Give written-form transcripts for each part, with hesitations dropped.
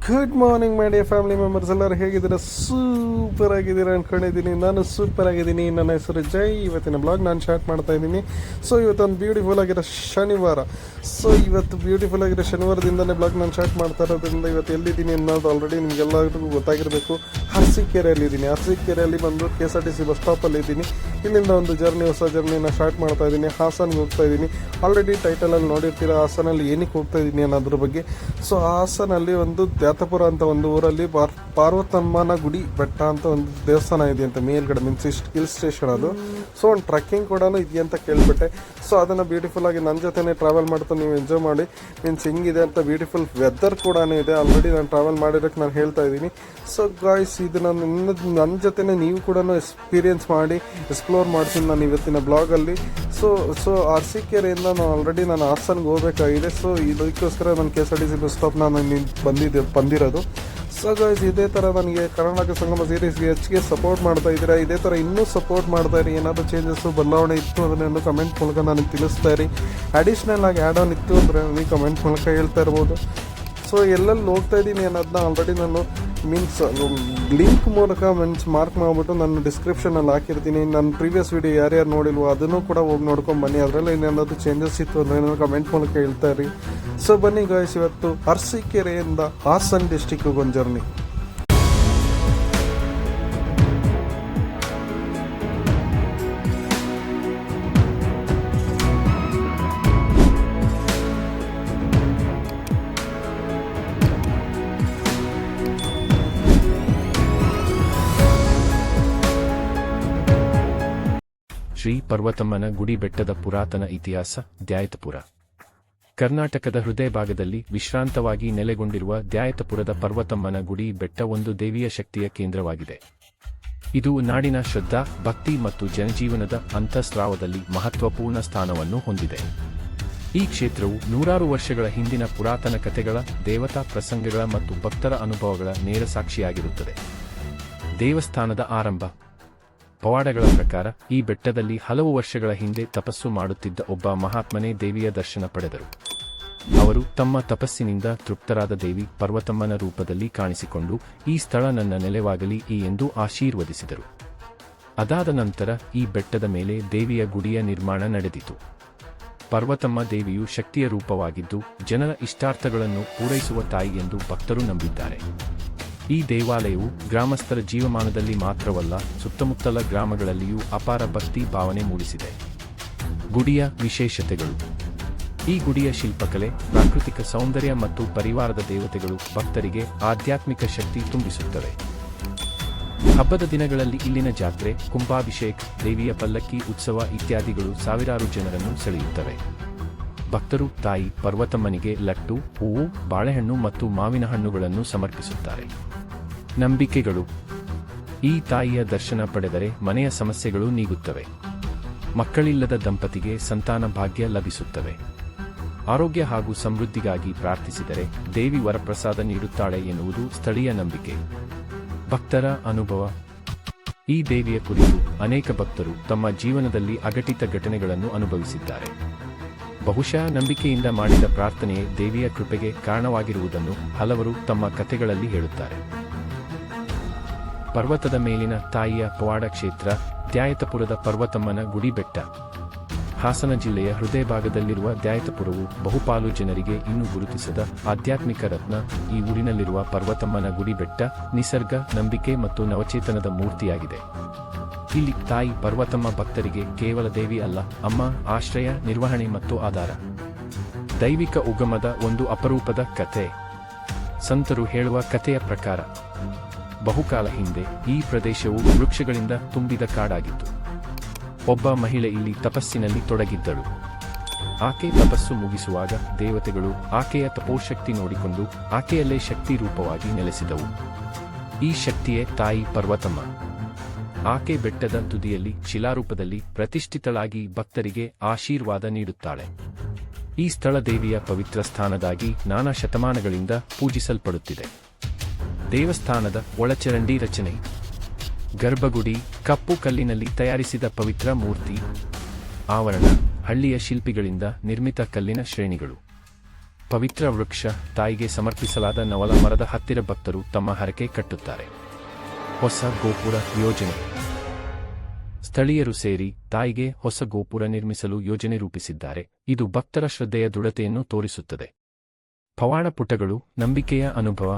Good morning my dear family members, ಎಲ್ಲರೂ ಹೇಗಿದ್ದೀರಾ? Super ಆಗಿದ್ದೀರಾ ಅಂದ್ಕೊಂಡಿದ್ದೀನಿ. ನಾನು ಸೂಪರ್ ಆಗಿದ್ದೀನಿ. ನನ್ನ ಹೆಸರು ಜೈ. ಇವತ್ತಿನ ಬ್ಲಾಗ್ ನಾನು ಸ್ಟಾರ್ಟ್ ಮಾಡ್ತಾ ಇದ್ದೀನಿ. ಸೊ ಇವತ್ತೊಂದು ಬ್ಯೂಟಿಫುಲ್ ಆಗಿರೋ ಶನಿವಾರ. ಸೊ ಇವತ್ತು ಬ್ಯೂಟಿಫುಲ್ ಆಗಿರೋ ಶನಿವಾರದಿಂದಲೇ ಬ್ಲಾಗ್ ನಾನು ಸ್ಟಾರ್ಟ್ ಮಾಡ್ತಾ ಇರೋದ್ರಿಂದ ಇವತ್ತು ಎಲ್ಲಿದ್ದೀನಿ ಅನ್ನೋದು ಆಲ್ರೆಡಿ ನಿಮಗೆಲ್ಲರಿಗೂ ಗೊತ್ತಾಗಿರಬೇಕು. ಅರಸೀಕೆರೆಯಲ್ಲಿದ್ದೀನಿ. ಅರಸೀಕೆರೆಯಲ್ಲಿ ಬಂದು KSRTC ಬಸ್ ಸ್ಟಾಪಲ್ಲಿ ಇದ್ದೀನಿ. ಇಲ್ಲಿಂದ ಒಂದು ಹೊಸ ಜರ್ನಿನ ಸ್ಟಾರ್ಟ್ ಮಾಡ್ತಾ ಇದ್ದೀನಿ. ಹಾಸನ್ಗೆ ಹೋಗ್ತಾ ಇದ್ದೀನಿ. ಆಲ್ರೆಡಿ ಟೈಟಲಲ್ಲಿ ನೋಡಿರ್ತೀರ ಹಾಸನಲ್ಲಿ ಏನಕ್ಕೆ ಹೋಗ್ತಾ ಇದ್ದೀನಿ ಅನ್ನೋದ್ರ ಬಗ್ಗೆ. ಸೊ ಹಾಸನಲ್ಲಿ ಒಂದು ದ್ಯಾತಪುರ ಅಂತ ಒಂದು ಊರಲ್ಲಿ ಪಾರ್ವತಮ್ಮನ ಗುಡಿ ಬೆಟ್ಟ ಅಂತ ಒಂದು ದೇವಸ್ಥಾನ ಇದೆ ಅಂತ ಮೇಲ್ಗಡೆ, ಮೀನ್ಸ್ ಹಿಲ್ ಸ್ಟೇಷನ್ ಅದು. ಸೊ ಒಂದು ಟ್ರೆಕ್ಕಿಂಗ್ ಕೂಡ ಇದೆಯಂತ ಕೇಳ್ಬಿಟ್ಟೆ. ಸೊ ಅದನ್ನು ಬ್ಯೂಟಿಫುಲ್ ಆಗಿ ನನ್ನ ಜೊತೆನೇ ಟ್ರಾವೆಲ್ ಮಾಡ್ತಾ ನೀವು ಎಂಜಾಯ್ ಮಾಡಿ. ಮೀನ್ಸ್ ಹಿಂಗಿದೆ ಅಂತ ಬ್ಯೂಟಿಫುಲ್ ವೆದರ್ ಕೂಡ ಇದೆ. ಆಲ್ರೆಡಿ ನಾನು ಟ್ರಾವೆಲ್ ಮಾಡಿರೋಕ್ಕೆ ನಾನು ಹೇಳ್ತಾ ಇದ್ದೀನಿ. ಸೊ ಗಾಯ್ಸ್, ಇದನ್ನು ನನ್ನ ಜೊತೆನೇ ನೀವು ಕೂಡ ಎಕ್ಸ್ಪೀರಿಯನ್ಸ್ ಮಾಡಿ ಎಕ್ಸ್ಪ್ಲೋರ್ ಮಾಡ್ತೀನಿ ನಾನು ಇವತ್ತಿನ ಬ್ಲಾಗಲ್ಲಿ. ಸೊ ಅರಸೀಕೆರೆಯಿಂದ ನಾನು ಹಾಸನ್ಗೆ ಹೋಗಬೇಕಾಗಿದೆ. ಸೊ ಇದಕ್ಕೋಸ್ಕರ ನಾನು KSRTC ಬಸ್ ಸ್ಟಾಪ್ ನಾನು ಬಂದಿರೋದು. ಸೊ ಗೈಸ್, ಇದೇ ಥರ ನನಗೆ ಕರ್ನಾಟಕ ಸಂಗಮ ಸೀರೀಸ್ಗೆ ಹೆಚ್ಚಿಗೆ ಸಪೋರ್ಟ್ ಮಾಡ್ತಾ ಇದ್ದೀರಾ. ಇದೇ ಥರ ಇನ್ನೂ ಸಪೋರ್ಟ್ ಮಾಡ್ತಾ ಇರಿ. ಏನಾದರೂ ಚೇಂಜಸ್ಸು ಬದಲಾವಣೆ ಇತ್ತು ಅದನ್ನೆಲ್ಲ ಕಮೆಂಟ್ ಮೂಲಕ ನನಗೆ ತಿಳಿಸ್ತಾ ಇರಿ. ಅಡಿಷ್ನಲ್ ಆಗಿ ಆ್ಯಡ್ ಆನ್ ಇತ್ತು ಅಂದರೆ ನನಗೆ ಕಮೆಂಟ್ ಮೂಲಕ ಹೇಳ್ತಾ ಇರ್ಬೋದು. ಸೊ ಎಲ್ಲೆಲ್ಲಿ ಹೋಗ್ತಾ ಇದ್ದೀನಿ ಅನ್ನೋದನ್ನ ಆಲ್ರೆಡಿ ನಾನು ಲಿಂಕ್ ಮೂಲಕ ಮಾರ್ಕ್ ಮಾಡಿಬಿಟ್ಟು ನಾನು ಡಿಸ್ಕ್ರಿಪ್ಷನಲ್ಲಿ ಹಾಕಿರ್ತೀನಿ. ನನ್ನ ಪ್ರೀವಿಯಸ್ ವೀಡಿಯೋ ಯಾರ್ಯಾರು ನೋಡಿಲ್ವೋ ಅದನ್ನು ಕೂಡ ಹೋಗಿ ನೋಡ್ಕೊಂಡು ಬನ್ನಿ. ಅದರಲ್ಲಿ ಏನಾದರೂ ಚೇಂಜಸ್ ಇತ್ತು ಅಂದರೆ ನಾನು ಕಮೆಂಟ್ ಮೂಲಕ ಹೇಳ್ತಾ ಇರಿ. ಸೊ ಬನ್ನಿ ಗಾಯ್ಸ್, ಇವತ್ತು ಅರಸೀಕೆರೆಯಿಂದ ಹಾಸನ್ ಡಿಸ್ಟಿಕ್ಗೆ ಒಂದು ಜರ್ನಿ. ಶ್ರೀ ಪರ್ವತಮ್ಮನ ಗುಡಿ ಬೆಟ್ಟದ ಪುರಾತನ ಇತಿಹಾಸ. ದ್ಯಾಯತಪುರ ಕರ್ನಾಟಕದ ಹೃದಯ ಭಾಗದಲ್ಲಿ ವಿಶ್ರಾಂತವಾಗಿ ನೆಲೆಗೊಂಡಿರುವ ದ್ಯಾಯತಪುರದ ಪರ್ವತಮ್ಮನ ಗುಡಿ ಬೆಟ್ಟ ಒಂದು ದೇವಿಯ ಶಕ್ತಿಯ ಕೇಂದ್ರವಾಗಿದೆ. ಇದು ನಾಡಿನ ಶ್ರದ್ಧಾ, ಭಕ್ತಿ ಮತ್ತು ಜನಜೀವನದ ಅಂತಃಸ್ರಾವದಲ್ಲಿ ಮಹತ್ವಪೂರ್ಣ ಸ್ಥಾನವನ್ನು ಹೊಂದಿದೆ. ಈ ಕ್ಷೇತ್ರವು ನೂರಾರು ವರ್ಷಗಳ ಹಿಂದಿನ ಪುರಾತನ ಕಥೆಗಳ, ದೇವತಾ ಪ್ರಸಂಗಗಳ ಮತ್ತು ಭಕ್ತರ ಅನುಭವಗಳ ನೇರ ಸಾಕ್ಷಿಯಾಗಿರುತ್ತದೆ. ದೇವಸ್ಥಾನದ ಆರಂಭ. ಪವಾಡಗಳ ಪ್ರಕಾರ ಈ ಬೆಟ್ಟದಲ್ಲಿ ಹಲವು ವರ್ಷಗಳ ಹಿಂದೆ ತಪಸ್ಸು ಮಾಡುತ್ತಿದ್ದ ಒಬ್ಬ ಮಹಾತ್ಮನೇ ದೇವಿಯ ದರ್ಶನ ಪಡೆದರು. ಅವರು ತಮ್ಮ ತಪಸ್ಸಿನಿಂದ ತೃಪ್ತರಾದ ದೇವಿ ಪರ್ವತಮ್ಮನ ರೂಪದಲ್ಲಿ ಕಾಣಿಸಿಕೊಂಡು ಈ ಸ್ಥಳ ನನ್ನ ನೆಲೆವಾಗಲಿ ಎಂದು ಆಶೀರ್ವದಿಸಿದರು. ಅದಾದ ನಂತರ ಈ ಬೆಟ್ಟದ ಮೇಲೆ ದೇವಿಯ ಗುಡಿಯ ನಿರ್ಮಾಣ ನಡೆದಿತು. ಪರ್ವತಮ್ಮ ದೇವಿಯು ಶಕ್ತಿಯ ರೂಪವಾಗಿದ್ದು ಜನರ ಇಷ್ಟಾರ್ಥಗಳನ್ನು ಪೂರೈಸುವ ತಾಯಿ ಎಂದು ಭಕ್ತರು ನಂಬಿದ್ದಾರೆ. ಈ ದೇವಾಲಯವು ಗ್ರಾಮಸ್ಥರ ಜೀವಮಾನದಲ್ಲಿ ಮಾತ್ರವಲ್ಲ, ಸುತ್ತಮುತ್ತಲ ಗ್ರಾಮಗಳಲ್ಲಿಯೂ ಅಪಾರ ಭಕ್ತಿ ಭಾವನೆ ಮೂಡಿಸಿದೆ. ಗುಡಿಯ ವಿಶೇಷತೆಗಳು. ಈ ಗುಡಿಯ ಶಿಲ್ಪಕಲೆ, ಪ್ರಾಕೃತಿಕ ಸೌಂದರ್ಯ ಮತ್ತು ಪರಿವಾರದ ದೇವತೆಗಳು ಭಕ್ತರಿಗೆ ಆಧ್ಯಾತ್ಮಿಕ ಶಕ್ತಿ ತುಂಬಿಸುತ್ತವೆ. ಹಬ್ಬದ ದಿನಗಳಲ್ಲಿ ಇಲ್ಲಿನ ಜಾತ್ರೆ, ಕುಂಭಾಭಿಷೇಕ, ದೇವಿಯ ಪಲ್ಲಕ್ಕಿ ಉತ್ಸವ ಇತ್ಯಾದಿಗಳು ಸಾವಿರಾರು ಜನರನ್ನು ಸೆಳೆಯುತ್ತವೆ. ಭಕ್ತರು ತಾಯಿ ಪರ್ವತಮ್ಮನಿಗೆ ಲಡ್ಡು, ಹೂವು, ಬಾಳೆಹಣ್ಣು ಮತ್ತು ಮಾವಿನ ಹಣ್ಣುಗಳನ್ನು ಸಮರ್ಪಿಸುತ್ತಾರೆ. ನಂಬಿಕೆಗಳು. ಈ ತಾಯಿಯ ದರ್ಶನ ಪಡೆದರೆ ಮನೆಯ ಸಮಸ್ಯೆಗಳು ನೀಗುತ್ತವೆ. ಮಕ್ಕಳಿಲ್ಲದ ದಂಪತಿಗೆ ಸಂತಾನ ಭಾಗ್ಯ ಲಭಿಸುತ್ತವೆ. ಆರೋಗ್ಯ ಹಾಗೂ ಸಮೃದ್ಧಿಗಾಗಿ ಪ್ರಾರ್ಥಿಸಿದರೆ ದೇವಿ ವರಪ್ರಸಾದ ನೀಡುತ್ತಾಳೆ ಎನ್ನುವುದು ಸ್ಥಳೀಯ ನಂಬಿಕೆ. ಭಕ್ತರ ಅನುಭವ. ಈ ದೇವಿಯ ಕುರಿತು ಅನೇಕ ಭಕ್ತರು ತಮ್ಮ ಜೀವನದಲ್ಲಿ ಅಘಟಿತ ಘಟನೆಗಳನ್ನು ಅನುಭವಿಸಿದ್ದಾರೆ. ಬಹುಶಃ ನಂಬಿಕೆಯಿಂದ ಮಾಡಿದ ಪ್ರಾರ್ಥನೆಯೇ ದೇವಿಯ ಕೃಪೆಗೆ ಕಾರಣವಾಗಿರುವುದನ್ನು ಹಲವರು ತಮ್ಮ ಕಥೆಗಳಲ್ಲಿ ಹೇಳುತ್ತಾರೆ. ಪರ್ವತದ ಮೇಲಿನ ತಾಯಿಯ ಪವಾಡ ಕ್ಷೇತ್ರ. ದ್ಯಾಯತಪುರದ ಪರ್ವತಮ್ಮನ ಗುಡಿ ಬೆಟ್ಟ. ಹಾಸನ ಜಿಲ್ಲೆಯ ಹೃದಯ ಭಾಗದಲ್ಲಿರುವ ದ್ಯಾಯತಪುರವು ಬಹುಪಾಲು ಜನರಿಗೆ ಇನ್ನೂ ಗುರುತಿಸದ ಆಧ್ಯಾತ್ಮಿಕ ರತ್ನ. ಈ ಊರಿನಲ್ಲಿರುವ ಪರ್ವತಮ್ಮನ ಗುಡಿ ಬೆಟ್ಟ ನಿಸರ್ಗ, ನಂಬಿಕೆ ಮತ್ತು ನವಚೇತನದ ಮೂರ್ತಿಯಾಗಿದೆ. ಇಲ್ಲಿ ತಾಯಿ ಪರ್ವತಮ್ಮ ಭಕ್ತರಿಗೆ ಕೇವಲ ದೇವಿ ಅಲ್ಲ, ಅಮ್ಮ, ಆಶ್ರಯ, ನಿರ್ವಹಣೆ ಮತ್ತು ಆಧಾರ. ದೈವಿಕ ಉಗಮದ ಒಂದು ಅಪರೂಪದ ಕಥೆ. ಸಂತರು ಹೇಳುವ ಕಥೆಯ ಪ್ರಕಾರ ಬಹುಕಾಲ ಹಿಂದೆ ಈ ಪ್ರದೇಶವು ವೃಕ್ಷಗಳಿಂದ ತುಂಬಿದ ಕಾಡಾಗಿತ್ತು. ಒಬ್ಬ ಮಹಿಳೆ ಇಲ್ಲಿ ತಪಸ್ಸಿನಲ್ಲಿ ತೊಡಗಿದ್ದಳು. ಆಕೆ ತಪಸ್ಸು ಮುಗಿಸುವಾಗ ದೇವತೆಗಳು ಆಕೆಯ ತಪೋಶಕ್ತಿ ನೋಡಿಕೊಂಡು ಆಕೆಯಲ್ಲೇ ಶಕ್ತಿ ರೂಪವಾಗಿ ನೆಲೆಸಿದವು. ಈ ಶಕ್ತಿಯೇ ತಾಯಿ ಪರ್ವತಮ್ಮ. ಆಕೆ ಬೆಟ್ಟದ ತುದಿಯಲ್ಲಿ ಶಿಲಾರೂಪದಲ್ಲಿ ಪ್ರತಿಷ್ಠಿತಳಾಗಿ ಭಕ್ತರಿಗೆ ಆಶೀರ್ವಾದ ನೀಡುತ್ತಾಳೆ. ಈ ಸ್ಥಳ ದೇವಿಯ ಪವಿತ್ರ ಸ್ಥಾನದಾಗಿ ನಾನಾ ಶತಮಾನಗಳಿಂದ ಪೂಜಿಸಲ್ಪಡುತ್ತಿದೆ. ದೇವಸ್ಥಾನದ ಒಳಚರಂಡಿ ರಚನೆ. ಗರ್ಭಗುಡಿ ಕಪ್ಪು ಕಲ್ಲಿನಲ್ಲಿ ತಯಾರಿಸಿದ ಪವಿತ್ರ ಮೂರ್ತಿ. ಆವರಣ ಹಳ್ಳಿಯ ಶಿಲ್ಪಿಗಳಿಂದ ನಿರ್ಮಿತ ಕಲ್ಲಿನ ಶ್ರೇಣಿಗಳು. ಪವಿತ್ರ ವೃಕ್ಷ ತಾಯಿಗೆ ಸಮರ್ಪಿಸಲಾದ ನವಲ ಮರದ ಹತ್ತಿರ ಭಕ್ತರು ತಮ್ಮ ಹರಕೆ ಕಟ್ಟುತ್ತಾರೆ. ಹೊಸ ಗೋಪುರ ಯೋಜನೆ. ಸ್ಥಳೀಯರು ಸೇರಿ ತಾಯಿಗೆ ಹೊಸ ಗೋಪುರ ನಿರ್ಮಿಸಲು ಯೋಜನೆ ರೂಪಿಸಿದ್ದಾರೆ. ಇದು ಭಕ್ತರ ಶ್ರದ್ಧೆಯ ದೃಢತೆಯನ್ನು ತೋರಿಸುತ್ತದೆ. ಪವಾಡ ಪುಟಗಳು. ನಂಬಿಕೆಯ ಅನುಭವ.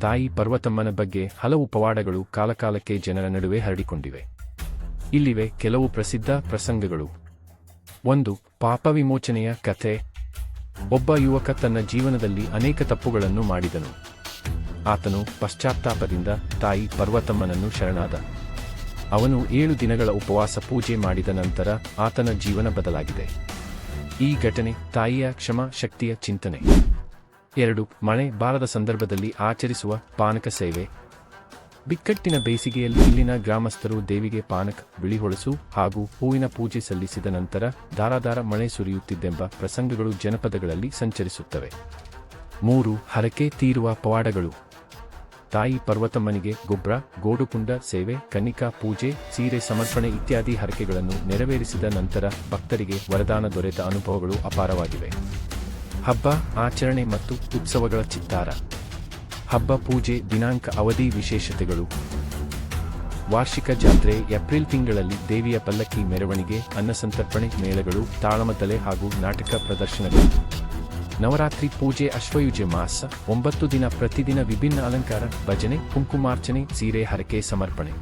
ತಾಯಿ ಪರ್ವತಮ್ಮನ ಬಗ್ಗೆ ಹಲವು ಪವಾಡಗಳು ಕಾಲಕಾಲಕ್ಕೆ ಜನರ ನಡುವೆ ಹರಡಿಕೊಂಡಿವೆ. ಇಲ್ಲಿವೆ ಕೆಲವು ಪ್ರಸಿದ್ಧ ಪ್ರಸಂಗಗಳು. 1. ಪಾಪ ವಿಮೋಚನೆಯ ಕಥೆ. ಒಬ್ಬ ಯುವಕ ತನ್ನ ಜೀವನದಲ್ಲಿ ಅನೇಕ ತಪ್ಪುಗಳನ್ನು ಮಾಡಿದನು. ಆತನು ಪಶ್ಚಾತ್ತಾಪದಿಂದ ತಾಯಿ ಪರ್ವತಮ್ಮನನ್ನು ಶರಣಾದ. ಅವನು 7 ದಿನಗಳ ಉಪವಾಸ ಪೂಜೆ ಮಾಡಿದ ನಂತರ ಆತನ ಜೀವನ ಬದಲಾಗಿದೆ. ಈ ಘಟನೆ ತಾಯಿಯ ಕ್ಷಮಾ ಶಕ್ತಿಯ ಚಿಂತನೆ. 2. ಮಳೆ ಬಾರದ ಸಂದರ್ಭದಲ್ಲಿ ಆಚರಿಸುವ ಪಾನಕ ಸೇವೆ. ಬಿಕ್ಕಟ್ಟಿನ ಬೇಸಿಗೆಯಲ್ಲಿ ಇಲ್ಲಿನ ಗ್ರಾಮಸ್ಥರು ದೇವಿಗೆ ಪಾನಕ, ಬಿಳಿಹೊಳಸು ಹಾಗೂ ಹೂವಿನ ಪೂಜೆ ಸಲ್ಲಿಸಿದ ನಂತರ ಧಾರಾಧಾರ ಮಳೆ ಸುರಿಯುತ್ತಿದ್ದೆಂಬ ಪ್ರಸಂಗಗಳು ಜನಪದಗಳಲ್ಲಿ ಸಂಚರಿಸುತ್ತವೆ. 3. ಹರಕೆ ತೀರುವ ಪವಾಡಗಳು. ತಾಯಿ ಪರ್ವತಮ್ಮನಿಗೆ ಗೊಬ್ಬರ, ಗೋಡುಕುಂಡ ಸೇವೆ, ಕನ್ನಿಕಾ ಪೂಜೆ, ಸೀರೆ ಸಮರ್ಪಣೆ ಇತ್ಯಾದಿ ಹರಕೆಗಳನ್ನು ನೆರವೇರಿಸಿದ ನಂತರ ಭಕ್ತರಿಗೆ ವರದಾನ ದೊರೆತ ಅನುಭವಗಳು ಅಪಾರವಾಗಿವೆ. ಹಬ್ಬ, ಆಚರಣೆ ಮತ್ತು ಉತ್ಸವಗಳ ಚಿತ್ತಾರ. ಹಬ್ಬ, ಪೂಜೆ, ದಿನಾಂಕ, ಅವಧಿ, ವಿಶೇಷತೆಗಳು. ವಾರ್ಷಿಕ ಜಾತ್ರೆ. ಏಪ್ರಿಲ್ ತಿಂಗಳಲ್ಲಿ ದೇವಿಯ ಪಲ್ಲಕ್ಕಿ ಮೆರವಣಿಗೆ, ಅನ್ನಸಂತರ್ಪಣೆ, ಮೇಳಗಳು, ತಾಳಮದ್ದಲೆ ಹಾಗೂ ನಾಟಕ ಪ್ರದರ್ಶನಗಳು. ನವರಾತ್ರಿ ಪೂಜೆ. ಅಶ್ವಯುಜ ಮಾಸ 9 ದಿನ ಪ್ರತಿದಿನ ವಿಭಿನ್ನ ಅಲಂಕಾರ, ಭಜನೆ, ಕುಂಕುಮಾರ್ಚನೆ, ಸೀರೆ ಹರಕೆ ಸಮರ್ಪಣೆ.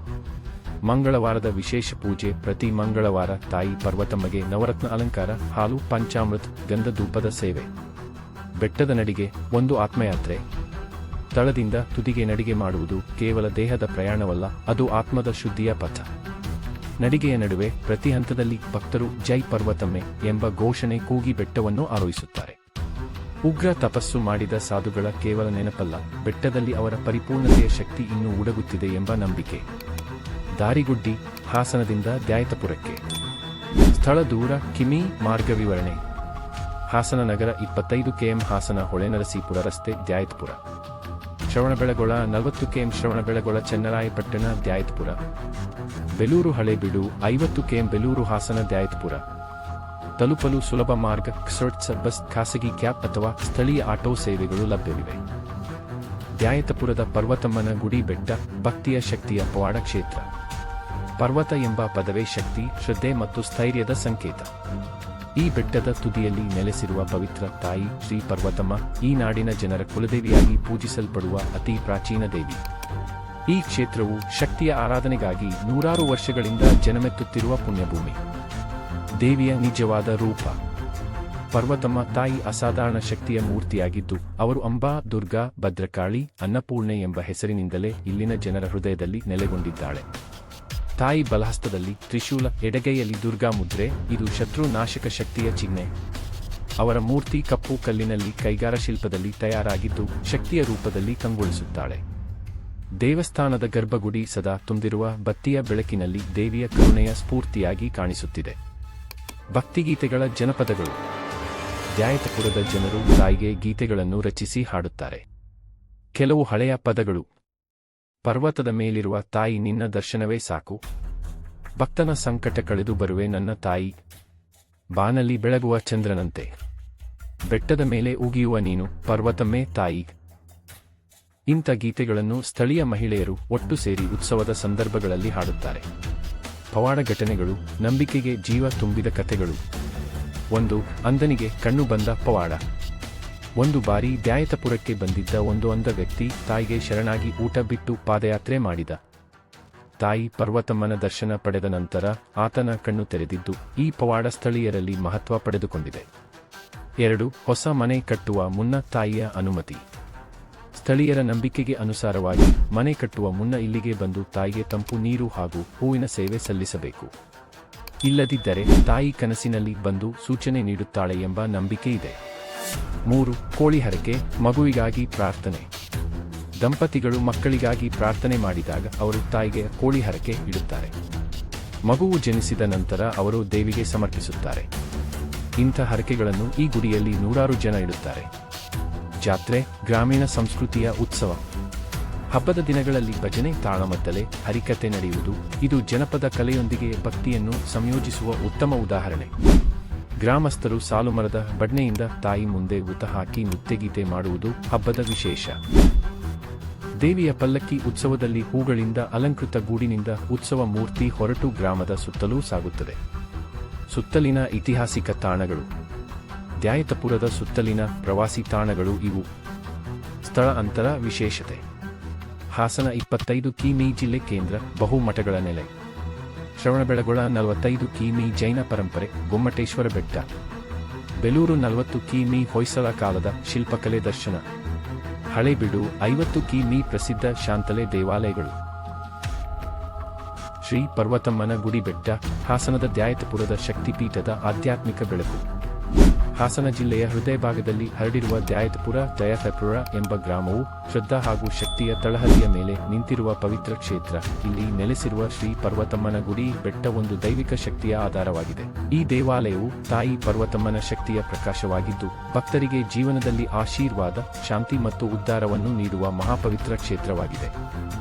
ಮಂಗಳವಾರದ ವಿಶೇಷ ಪೂಜೆ. ಪ್ರತಿ ಮಂಗಳವಾರ ತಾಯಿ ಪರ್ವತಮ್ಮಗೆ ನವರತ್ನ ಅಲಂಕಾರ, ಹಾಲು, ಪಂಚಾಮೃತ, ಗಂಧ ಧೂಪದ ಸೇವೆ. ಬೆಟ್ಟದ ನಡಿಗೆ. ಒಂದು ಆತ್ಮಯಾತ್ರೆ. ತಳದಿಂದ ತುದಿಗೆ ನಡಿಗೆ ಮಾಡುವುದು ಕೇವಲ ದೇಹದ ಪ್ರಯಾಣವಲ್ಲ, ಅದು ಆತ್ಮದ ಶುದ್ಧಿಯ ಪಥ. ನಡಿಗೆಯ ನಡುವೆ ಪ್ರತಿ ಹಂತದಲ್ಲಿ ಭಕ್ತರು ಜೈ ಪರ್ವತಮ್ಮೆ ಎಂಬ ಘೋಷಣೆ ಕೂಗಿ ಬೆಟ್ಟವನ್ನು ಆರೋಹಿಸುತ್ತಾರೆ. ಉಗ್ರ ತಪಸ್ಸು ಮಾಡಿದ ಸಾಧುಗಳ ಕೇವಲ ನೆನಪಲ್ಲ, ಬೆಟ್ಟದಲ್ಲಿ ಅವರ ಪರಿಪೂರ್ಣತೆಯ ಶಕ್ತಿ ಇನ್ನೂ ಉಡಗುತ್ತಿದೆ ಎಂಬ ನಂಬಿಕೆ. ದಾರಿಗುಡ್ಡಿ. ಹಾಸನದಿಂದ ದ್ಯಾಯತಪುರಕ್ಕೆ. ಸ್ಥಳ ದೂರ ಕಿಮಿ. ಮಾರ್ಗ ವಿವರಣೆ. ಹಾಸನ ನಗರ 25 km. ಹಾಸನ ಹೊಳೆನರಸೀಪುರ ರಸ್ತೆ ದ್ಯಾಯತಪುರ. ಶ್ರವಣಬೆಳಗೊಳ 40 km. ಶ್ರವಣಬೆಳಗೊಳ ಚೆನ್ನರಾಯಪಟ್ಟಣ ದ್ಯಾಯತಪುರ. ಬೆಲೂರು ಹಳೇಬೀಡು 50 km. ಬೆಲೂರು ಹಾಸನ ದ್ಯಾಯತಪುರ. ತಲುಪಲು ಸುಲಭ ಮಾರ್ಗ. ಬಸ್, ಖಾಸಗಿ ಕ್ಯಾಬ್ ಅಥವಾ ಸ್ಥಳೀಯ ಆಟೋ ಸೇವೆಗಳು ಲಭ್ಯವಿವೆ. ದ್ಯಾಯತಪುರದ ಪರ್ವತಮ್ಮನ ಗುಡಿ ಬೆಟ್ಟ ಭಕ್ತಿಯ ಶಕ್ತಿಯ ಪವಾಡ ಕ್ಷೇತ್ರ. ಪರ್ವತ ಎಂಬ ಪದವೇ ಶಕ್ತಿ, ಶ್ರದ್ಧೆ ಮತ್ತು ಸ್ಥೈರ್ಯದ ಸಂಕೇತ. ಈ ಬೆಟ್ಟದ ತುದಿಯಲ್ಲಿ ನೆಲೆಸಿರುವ ಪವಿತ್ರ ತಾಯಿ ಶ್ರೀ ಪರ್ವತಮ್ಮ ಈ ನಾಡಿನ ಜನರ ಕುಲದೇವಿಯಾಗಿ ಪೂಜಿಸಲ್ಪಡುವ ಅತಿ ಪ್ರಾಚೀನ ದೇವಿ. ಈ ಕ್ಷೇತ್ರವು ಶಕ್ತಿಯ ಆರಾಧನೆಗಾಗಿ ನೂರಾರು ವರ್ಷಗಳಿಂದ ಜನಮೆತ್ತುತ್ತಿರುವ ಪುಣ್ಯಭೂಮಿ. ದೇವಿಯ ನಿಜವಾದ ರೂಪ. ಪರ್ವತಮ್ಮ ತಾಯಿ ಅಸಾಧಾರಣ ಶಕ್ತಿಯ ಮೂರ್ತಿಯಾಗಿದ್ದು, ಅವರು ಅಂಬಾ, ದುರ್ಗಾ, ಭದ್ರಕಾಳಿ, ಅನ್ನಪೂರ್ಣೆ ಎಂಬ ಹೆಸರಿನಿಂದಲೇ ಇಲ್ಲಿನ ಜನರ ಹೃದಯದಲ್ಲಿ ನೆಲೆಗೊಂಡಿದ್ದಾಳೆ. ತಾಯಿ ಬಲಹಸ್ತದಲ್ಲಿ ತ್ರಿಶೂಲ, ಎಡಗೈಯಲ್ಲಿ ದುರ್ಗಾ ಮುದ್ರೆ, ಇದು ಶತ್ರು ನಾಶಕ ಶಕ್ತಿಯ ಚಿಹ್ನೆ. ಅವರ ಮೂರ್ತಿ ಕಪ್ಪು ಕಲ್ಲಿನಲ್ಲಿ ಕೈಗಾರ ಶಿಲ್ಪದಲ್ಲಿ ತಯಾರಾಗಿದ್ದು, ಶಕ್ತಿಯ ರೂಪದಲ್ಲಿ ಕಂಗೊಳಿಸುತ್ತಾಳೆ. ದೇವಸ್ಥಾನದ ಗರ್ಭಗುಡಿ ಸದಾ ತುಂಬಿರುವ ಬತ್ತಿಯ ಬೆಳಕಿನಲ್ಲಿ ದೇವಿಯ ಕರುಣೆಯ ಸ್ಫೂರ್ತಿಯಾಗಿ ಕಾಣಿಸುತ್ತಿದೆ. ಭಕ್ತಿಗೀತೆಗಳ ಜನಪದಗಳು. ದ್ಯಾಯತಪುರದ ಜನರು ತಾಯಿಗೆ ಗೀತೆಗಳನ್ನು ರಚಿಸಿ ಹಾಡುತ್ತಾರೆ. ಕೆಲವು ಹಳೆಯ ಪದಗಳು. ಪರ್ವತದ ಮೇಲಿರುವ ತಾಯಿ ನಿನ್ನ ದರ್ಶನವೇ ಸಾಕು. ಭಕ್ತನ ಸಂಕಟ ಕಳೆದು ಬರುವೆ ನನ್ನ ತಾಯಿ. ಬಾನಲ್ಲಿ ಬೆಳಗುವ ಚಂದ್ರನಂತೆ. ಬೆಟ್ಟದ ಮೇಲೆ ಉಗಿಯುವ ನೀನು ಪರ್ವತಮ್ಮೇ ತಾಯಿ. ಇಂಥ ಗೀತೆಗಳನ್ನು ಸ್ಥಳೀಯ ಮಹಿಳೆಯರು ಒಟ್ಟು ಸೇರಿ ಉತ್ಸವದ ಸಂದರ್ಭಗಳಲ್ಲಿ ಹಾಡುತ್ತಾರೆ. ಪವಾಡ ಘಟನೆಗಳು. ನಂಬಿಕೆಗೆ ಜೀವ ತುಂಬಿದ ಕಥೆಗಳು. 1. ಅಂಧನಿಗೆ ಕಣ್ಣು ಬಂದ ಪವಾಡ. ಒಂದು ಬಾರಿ ದ್ಯಾಯತಪುರಕ್ಕೆ ಬಂದಿದ್ದ ಒಂದು ಅಂಧ ವ್ಯಕ್ತಿ ತಾಯಿಗೆ ಶರಣಾಗಿ ಊಟ ಬಿಟ್ಟು ಪಾದಯಾತ್ರೆ ಮಾಡಿದ. ತಾಯಿ ಪರ್ವತಮ್ಮನ ದರ್ಶನ ಪಡೆದ ನಂತರ ಆತನ ಕಣ್ಣು ತೆರೆದಿದ್ದು ಈ ಪವಾಡ ಸ್ಥಳೀಯರಲ್ಲಿ ಮಹತ್ವ ಪಡೆದುಕೊಂಡಿದೆ. 2. ಹೊಸ ಮನೆ ಕಟ್ಟುವ ಮುನ್ನ ತಾಯಿಯ ಅನುಮತಿ. ಸ್ಥಳೀಯರ ನಂಬಿಕೆಗೆ ಅನುಸಾರವಾಗಿ ಮನೆ ಕಟ್ಟುವ ಮುನ್ನ ಇಲ್ಲಿಗೆ ಬಂದು ತಾಯಿಗೆ ತಂಪು ನೀರು ಹಾಗೂ ಹೂವಿನ ಸೇವೆ ಸಲ್ಲಿಸಬೇಕು. ಇಲ್ಲದಿದ್ದರೆ ತಾಯಿ ಕನಸಿನಲ್ಲಿ ಬಂದು ಸೂಚನೆ ನೀಡುತ್ತಾಳೆ ಎಂಬ ನಂಬಿಕೆ ಇದೆ. 3. ಕೋಳಿ ಹರಕೆ, ಮಗುವಿಗಾಗಿ ಪ್ರಾರ್ಥನೆ. ದಂಪತಿಗಳು ಮಕ್ಕಳಿಗಾಗಿ ಪ್ರಾರ್ಥನೆ ಮಾಡಿದಾಗ ಅವರು ತಾಯಿಗೆ ಕೋಳಿ ಹರಕೆ ಇಡುತ್ತಾರೆ. ಮಗುವು ಜನಿಸಿದ ನಂತರ ಅವರು ದೇವಿಗೆ ಸಮರ್ಪಿಸುತ್ತಾರೆ. ಇಂಥ ಹರಕೆಗಳನ್ನು ಈ ಗುಡಿಯಲ್ಲಿ ನೂರಾರು ಜನ ಇಡುತ್ತಾರೆ. ಜಾತ್ರೆ, ಗ್ರಾಮೀಣ ಸಂಸ್ಕೃತಿಯ ಉತ್ಸವ. ಹಬ್ಬದ ದಿನಗಳಲ್ಲಿ ಭಜನೆ, ತಾಳಮದ್ದಲೆ, ಹರಿಕತೆ ನಡೆಯುವುದು ಇದು ಜನಪದ ಕಲೆಯೊಂದಿಗೆ ಭಕ್ತಿಯನ್ನು ಸಂಯೋಜಿಸುವ ಉತ್ತಮ ಉದಾಹರಣೆ. ಗ್ರಾಮಸ್ಥರು ಸಾಲುಮರದ ಬಡ್ನೆಯಿಂದ ತಾಯಿ ಮುಂದೆ ಊತ ಹಾಕಿ ನೃತ್ಯಗೀತೆ ಮಾಡುವುದು ಹಬ್ಬದ ವಿಶೇಷ. ದೇವಿಯ ಪಲ್ಲಕ್ಕಿ ಉತ್ಸವದಲ್ಲಿ ಹೂಗಳಿಂದ ಅಲಂಕೃತ ಗೂಡಿನಿಂದ ಉತ್ಸವ ಮೂರ್ತಿ ಹೊರಟು ಗ್ರಾಮದ ಸುತ್ತಲೂ ಸಾಗುತ್ತದೆ. ಸುತ್ತಲಿನ ಐತಿಹಾಸಿಕ ತಾಣಗಳು. ದ್ಯಾಯತಪುರದ ಸುತ್ತಲಿನ ಪ್ರವಾಸಿ ತಾಣಗಳು ಇವು. ಸ್ಥಳ ಅಂತರ ವಿಶೇಷತೆ. ಹಾಸನ 25 ಕಿಮೀ ಜಿಲ್ಲೆ ಕೇಂದ್ರ, ಬಹುಮಠಗಳ ನೆಲೆ. ಶ್ರವಣಬೆಳಗೊಳ 45 ಕಿಮೀ ಜೈನ ಪರಂಪರೆ, ಗೊಮ್ಮಟೇಶ್ವರ ಬೆಟ್ಟ. ಬೇಲೂರು 40 ಕಿಮೀ ಹೊಯ್ಸಳ ಕಾಲದ ಶಿಲ್ಪಕಲೆ ದರ್ಶನ. ಹಳೇಬೀಡು 50 ಕಿಮೀ ಪ್ರಸಿದ್ಧ ಶಾಂತಲೆ ದೇವಾಲಯಗಳು. ಶ್ರೀ ಪರ್ವತಮ್ಮನ ಗುಡಿ ಬೆಟ್ಟ, ಹಾಸನದ ದ್ಯಾಯತಪುರದ ಶಕ್ತಿಪೀಠದ ಆಧ್ಯಾತ್ಮಿಕ ಬೆಳಕು. ಹಾಸನ ಜಿಲ್ಲೆಯ ಹೃದಯ ಭಾಗದಲ್ಲಿ ಹರಡಿರುವ ದ್ಯಾಯತಪುರ ಎಂಬ ಗ್ರಾಮವು ಶ್ರದ್ಧಾ ಹಾಗೂ ಶಕ್ತಿಯ ತಳಹದಿಯ ಮೇಲೆ ನಿಂತಿರುವ ಪವಿತ್ರ ಕ್ಷೇತ್ರ. ಇಲ್ಲಿ ನೆಲೆಸಿರುವ ಶ್ರೀ ಪರ್ವತಮ್ಮನ ಗುಡಿ ಬೆಟ್ಟ ಒಂದು ದೈವಿಕ ಶಕ್ತಿಯ ಆಧಾರವಾಗಿದೆ. ಈ ದೇವಾಲಯವು ತಾಯಿ ಪರ್ವತಮ್ಮನ ಶಕ್ತಿಯ ಪ್ರಕಾಶವಾಗಿದ್ದು, ಭಕ್ತರಿಗೆ ಜೀವನದಲ್ಲಿ ಆಶೀರ್ವಾದ, ಶಾಂತಿ ಮತ್ತು ಉದ್ಧಾರವನ್ನು ನೀಡುವ ಮಹಾಪವಿತ್ರ ಕ್ಷೇತ್ರವಾಗಿದೆ.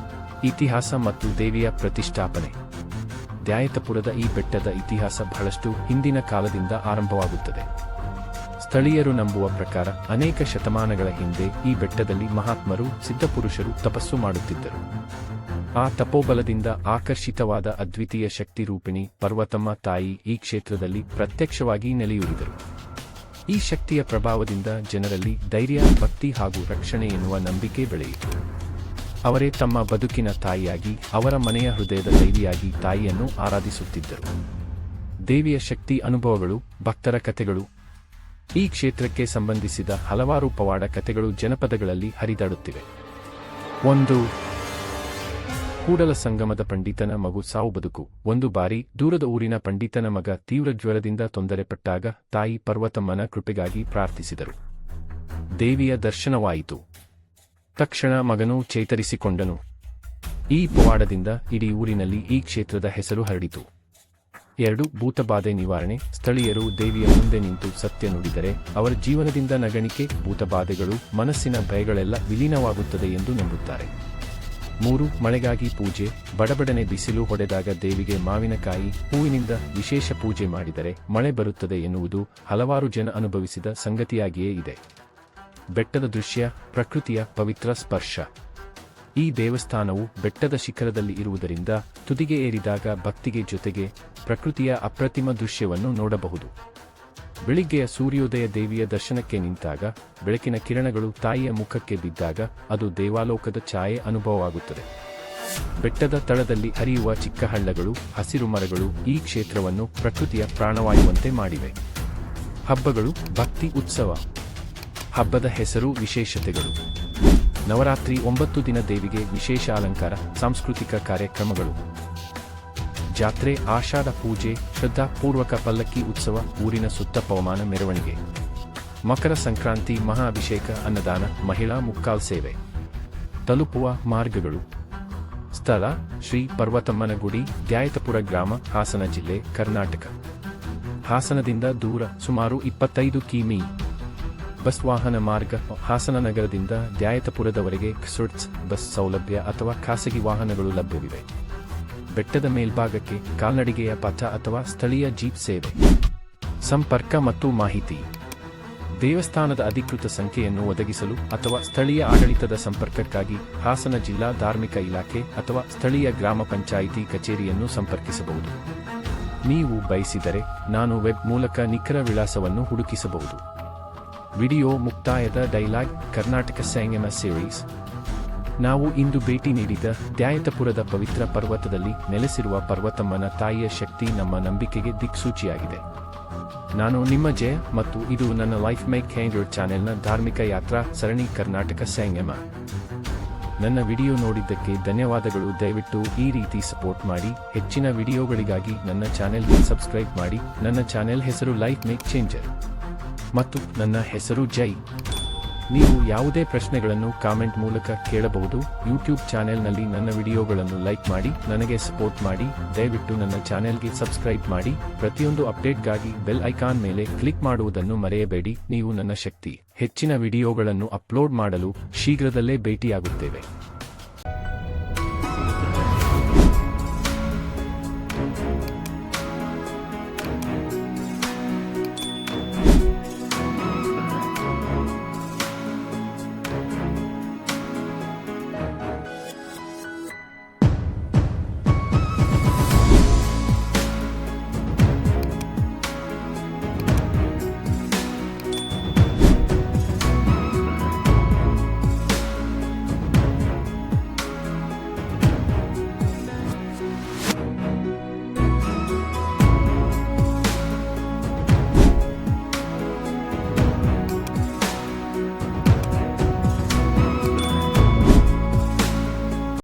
ಇತಿಹಾಸ ಮತ್ತು ದೇವಿಯ ಪ್ರತಿಷ್ಠಾಪನೆ. ದ್ಯಾಯತಪುರದ ಈ ಬೆಟ್ಟದ ಇತಿಹಾಸ ಬಹಳಷ್ಟು ಹಿಂದಿನ ಕಾಲದಿಂದ ಆರಂಭವಾಗುತ್ತದೆ. ಸ್ಥಳೀಯರು ನಂಬುವ ಪ್ರಕಾರ ಅನೇಕ ಶತಮಾನಗಳ ಹಿಂದೆ ಈ ಬೆಟ್ಟದಲ್ಲಿ ಮಹಾತ್ಮರು, ಸಿದ್ಧಪುರುಷರು ತಪಸ್ಸು ಮಾಡುತ್ತಿದ್ದರು. ಆ ತಪೋಬಲದಿಂದ ಆಕರ್ಷಿತವಾದ ಅದ್ವಿತೀಯ ಶಕ್ತಿ ರೂಪಿಣಿ ಪರ್ವತಮ್ಮ ತಾಯಿ ಈ ಕ್ಷೇತ್ರದಲ್ಲಿ ಪ್ರತ್ಯಕ್ಷವಾಗಿ ನೆಲೆಯೂರಿದರು. ಈ ಶಕ್ತಿಯ ಪ್ರಭಾವದಿಂದ ಜನರಲ್ಲಿ ಧೈರ್ಯ, ಭಕ್ತಿ ಹಾಗೂ ರಕ್ಷಣೆ ಎನ್ನುವ ನಂಬಿಕೆ ಬೆಳೆಯಿತು. ಅವರೇ ತಮ್ಮ ಬದುಕಿನ ತಾಯಿಯಾಗಿ, ಅವರ ಮನೆಯ ಹೃದಯದ ದೈವಿಯಾಗಿ ತಾಯಿಯನ್ನು ಆರಾಧಿಸುತ್ತಿದ್ದರು. ದೇವಿಯ ಶಕ್ತಿ ಅನುಭವಗಳು, ಭಕ್ತರ ಕಥೆಗಳು. ಈ ಕ್ಷೇತ್ರಕ್ಕೆ ಸಂಬಂಧಿಸಿದ ಹಲವಾರು ಪವಾಡ ಕಥೆಗಳು ಜನಪದಗಳಲ್ಲಿ ಹರಿದಾಡುತ್ತಿವೆ. 1. ಕೂಡಲ ಸಂಗಮದ ಪಂಡಿತನ ಮಗು ಸಾವು ಬದುಕು. ಒಂದು ಬಾರಿ ದೂರದ ಊರಿನ ಪಂಡಿತನ ಮಗ ತೀವ್ರ ಜ್ವರದಿಂದ ತೊಂದರೆಪಟ್ಟಾಗ ತಾಯಿ ಪರ್ವತಮ್ಮನ ಕೃಪೆಗಾಗಿ ಪ್ರಾರ್ಥಿಸಿದರು. ದೇವಿಯ ದರ್ಶನವಾಯಿತು. ತಕ್ಷಣ ಮಗನು ಚೇತರಿಸಿಕೊಂಡನು. ಈ ಪವಾಡದಿಂದ ಇಡೀ ಊರಿನಲ್ಲಿ ಈ ಕ್ಷೇತ್ರದ ಹೆಸರು ಹರಡಿತು. 2. ಭೂತಬಾಧೆ ನಿವಾರಣೆ. ಸ್ಥಳೀಯರು ದೇವಿಯ ಮುಂದೆ ನಿಂತು ಸತ್ಯ ನುಡಿದರೆ ಅವರ ಜೀವನದಿಂದ ನಗಣಿಕೆ, ಭೂತಬಾಧೆಗಳು, ಮನಸ್ಸಿನ ಭಯಗಳೆಲ್ಲ ವಿಲೀನವಾಗುತ್ತದೆ ಎಂದು ನಂಬುತ್ತಾರೆ. 3. ಮಳೆಗಾಗಿ ಪೂಜೆ. ಬಡಬಡನೆ ಬಿಸಿಲು ಹೊಡೆದಾಗ ದೇವಿಗೆ ಮಾವಿನಕಾಯಿ, ಹೂವಿನಿಂದ ವಿಶೇಷ ಪೂಜೆ ಮಾಡಿದರೆ ಮಳೆ ಬರುತ್ತದೆ ಎನ್ನುವುದು ಹಲವಾರು ಜನ ಅನುಭವಿಸಿದ ಸಂಗತಿಯಾಗಿಯೇ ಇದೆ. ಬೆಟ್ಟದ ದೃಶ್ಯ, ಪ್ರಕೃತಿಯ ಪವಿತ್ರ ಸ್ಪರ್ಶ. ಈ ದೇವಸ್ಥಾನವು ಬೆಟ್ಟದ ಶಿಖರದಲ್ಲಿ ಇರುವುದರಿಂದ ತುದಿಗೆ ಏರಿದಾಗ ಭಕ್ತಿಗೆ ಜೊತೆಗೆ ಪ್ರಕೃತಿಯ ಅಪ್ರತಿಮ ದೃಶ್ಯವನ್ನು ನೋಡಬಹುದು. ಬೆಳಿಗ್ಗೆಯ ಸೂರ್ಯೋದಯ ದೇವಿಯ ದರ್ಶನಕ್ಕೆ ನಿಂತಾಗ ಬೆಳಕಿನ ಕಿರಣಗಳು ತಾಯಿಯ ಮುಖಕ್ಕೆ ಬಿದ್ದಾಗ ಅದು ದೇವಾಲೋಕದ ಛಾಯೆ ಅನುಭವವಾಗುತ್ತದೆ. ಬೆಟ್ಟದ ತಳದಲ್ಲಿ ಹರಿಯುವ ಚಿಕ್ಕ ಹಳ್ಳಗಳು, ಹಸಿರು ಮರಗಳು ಈ ಕ್ಷೇತ್ರವನ್ನು ಪ್ರಕೃತಿಯ ಪ್ರಾಣವಾಯುವಂತೆ ಮಾಡಿವೆ. ಹಬ್ಬಗಳು, ಭಕ್ತಿ ಉತ್ಸವ. ಹಬ್ಬದ ಹೆಸರು, ವಿಶೇಷತೆಗಳು. ನವರಾತ್ರಿ 9 ದಿನ ದೇವಿಗೆ ವಿಶೇಷ ಅಲಂಕಾರ, ಸಾಂಸ್ಕೃತಿಕ ಕಾರ್ಯಕ್ರಮಗಳು. ಜಾತ್ರೆ, ಆಷಾಢ ಪೂಜೆ, ಶ್ರದ್ಧಾಪೂರ್ವಕ ಪಲ್ಲಕ್ಕಿ ಉತ್ಸವ, ಊರಿನ ಸುತ್ತ ಪವಮಾನ ಮೆರವಣಿಗೆ. ಮಕರ ಸಂಕ್ರಾಂತಿ, ಮಹಾ ಅಭಿಷೇಕ, ಅನ್ನದಾನ, ಮಹಿಳಾ ಮುಕ್ಕಾಲ್ ಸೇವೆ. ತಲುಪುವ ಮಾರ್ಗಗಳು. ಸ್ಥಳ ಶ್ರೀ ಪರ್ವತಮ್ಮನ ಗುಡಿ, ದ್ಯಾಯತಪುರ ಗ್ರಾಮ, ಹಾಸನ ಜಿಲ್ಲೆ, ಕರ್ನಾಟಕ. ಹಾಸನದಿಂದ ದೂರ ಸುಮಾರು 25 ಕಿಮೀ. ಬಸ್ ವಾಹನ ಮಾರ್ಗ. ಹಾಸನ ನಗರದಿಂದ ದ್ಯಾಯತಪುರದವರೆಗೆ ಕ್ಸುಟ್ಸ್ ಬಸ್ ಸೌಲಭ್ಯ ಅಥವಾ ಖಾಸಗಿ ವಾಹನಗಳು ಲಭ್ಯವಿವೆ. ಬೆಟ್ಟದ ಮೇಲ್ಭಾಗಕ್ಕೆ ಕಾಲ್ನಡಿಗೆಯ ಪಥ ಅಥವಾ ಸ್ಥಳೀಯ ಜೀಪ್ ಸೇವೆ. ಸಂಪರ್ಕ ಮತ್ತು ಮಾಹಿತಿ. ದೇವಸ್ಥಾನದ ಅಧಿಕೃತ ಸಂಖ್ಯೆಯನ್ನು ಒದಗಿಸಲು ಅಥವಾ ಸ್ಥಳೀಯ ಆಡಳಿತದ ಸಂಪರ್ಕಕ್ಕಾಗಿ ಹಾಸನ ಜಿಲ್ಲಾ ಧಾರ್ಮಿಕ ಇಲಾಖೆ ಅಥವಾ ಸ್ಥಳೀಯ ಗ್ರಾಮ ಪಂಚಾಯಿತಿ ಕಚೇರಿಯನ್ನು ಸಂಪರ್ಕಿಸಬಹುದು. ನೀವು ಬಯಸಿದರೆ ನಾನು ವೆಬ್ ಮೂಲಕ ನಿಖರ ವಿಳಾಸವನ್ನು ಹುಡುಕಿಸಬಹುದು. ವಿಡಿಯೋ ಮುಕ್ತಾಯದ ಡೈಲಾಗ್. ಕರ್ನಾಟಕ ಸಂಗಮ ಸೀರೀಸ್. ನಾವು ಇಂದು ಭೇಟಿ ನೀಡಿದ ದ್ಯಾಯತಪುರದ ಪವಿತ್ರ ಪರ್ವತದಲ್ಲಿ ನೆಲೆಸಿರುವ ಪರ್ವತಮ್ಮನ ತಾಯಿಯ ಶಕ್ತಿ ನಮ್ಮ ನಂಬಿಕೆಗೆ ದಿಕ್ಸೂಚಿಯಾಗಿದೆ. ನಾನು ನಿಮ್ಮ ಜಯ ಮತ್ತು ಇದು ನನ್ನ ಲೈಫ್ ಮೇಕ್ ಹ್ಯಾಂಡ್ರೋಡ್ ಚಾನೆಲ್ನ ಧಾರ್ಮಿಕ ಯಾತ್ರಾ ಸರಣಿ ಕರ್ನಾಟಕ ಸಂಗಮ. ನನ್ನ ವಿಡಿಯೋ ನೋಡಿದ್ದಕ್ಕೆ ಧನ್ಯವಾದಗಳು. ದಯವಿಟ್ಟು ಈ ರೀತಿ ಸಪೋರ್ಟ್ ಮಾಡಿ. ಹೆಚ್ಚಿನ ವಿಡಿಯೋಗಳಿಗಾಗಿ ನನ್ನ ಚಾನೆಲ್ಗೆ ಸಬ್ಸ್ಕ್ರೈಬ್ ಮಾಡಿ. ನನ್ನ ಚಾನೆಲ್ ಹೆಸರು ಲೈಫ್ ಮೇಕ್ ಚೇಂಜರ್ ಮತ್ತು ನನ್ನ ಹೆಸರು ಜೈ. ನೀವು ಯಾವುದೇ ಪ್ರಶ್ನೆಗಳನ್ನು ಕಾಮೆಂಟ್ ಮೂಲಕ ಕೇಳಬಹುದು. ಯೂಟ್ಯೂಬ್ ಚಾನೆಲ್ನಲ್ಲಿ ನನ್ನ ವಿಡಿಯೋಗಳನ್ನು ಲೈಕ್ ಮಾಡಿ, ನನಗೆ ಸಪೋರ್ಟ್ ಮಾಡಿ. ದಯವಿಟ್ಟು ನನ್ನ ಚಾನೆಲ್ಗೆ ಸಬ್ಸ್ಕ್ರೈಬ್ ಮಾಡಿ. ಪ್ರತಿಯೊಂದು ಅಪ್ಡೇಟ್ಗಾಗಿ ಬೆಲ್ ಐಕಾನ್ ಮೇಲೆ ಕ್ಲಿಕ್ ಮಾಡುವುದನ್ನು ಮರೆಯಬೇಡಿ. ನೀವು ನನ್ನ ಶಕ್ತಿ. ಹೆಚ್ಚಿನ ವಿಡಿಯೋಗಳನ್ನು ಅಪ್ಲೋಡ್ ಮಾಡಲು ಶೀಘ್ರದಲ್ಲೇ ಭೇಟಿಯಾಗುತ್ತೇವೆ.